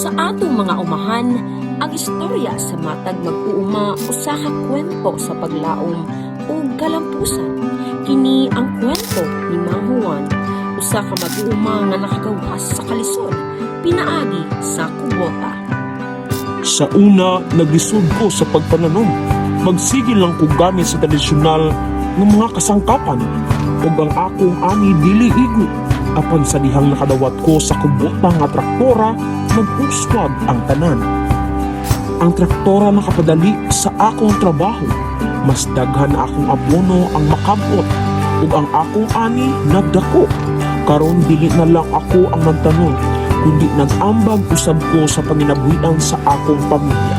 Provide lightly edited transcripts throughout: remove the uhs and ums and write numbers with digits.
Sa atong mga umahan, ang istorya sa matag mag-uuma usa ka kwento sa paglaom o kalampusan. Kini ang kwento ni Mang Juan, usa ka mag-uuma nga nakagawas sa kalisod, pinaagi sa kubota. Sa una, naglisod ko sa pagpananom. Magsigil lang ko gamit sa tradisyonal ng mga kasangkapan ug ang akong ani dili igo. Apan sa dihang nakadawat ko sa kubota nga traktora, nag-uswag ang tanan. Ang traktora nakapadali sa akong trabaho. Mas daghan akong abono ang makabot ug ang akong ani nagdako. Karon dili na lang ako ang nagtanong, kundi nag-ambag usab ko sa panginabuhian sa akong pamilya.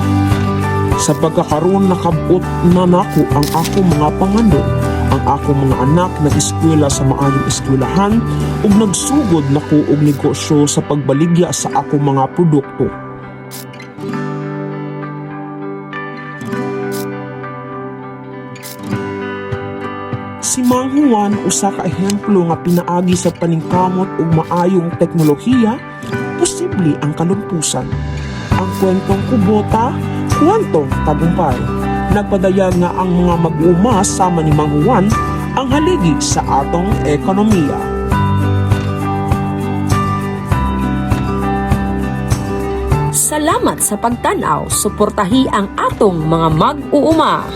Sa pagkakaroon nakabot na nako ang akong mga panganod, ang akong mga anak nag-eskwela sa maayong eskwelahan ug nagsugod nako og negosyo sa pagbaligya sa akong mga produkto. Si Mang Juan usa ka ehemplo nga pinaagi sa paningkamot ug maayong teknolohiya, posible ang kalumpusan. Ang kwentong kubota, kwentong tagumpay. Nagpadayag nga ang mga mag-uuma sama ni Mang Juan ang haligi sa atong ekonomiya. Salamat sa pagtanaw, suportahi ang atong mga mag-uuma.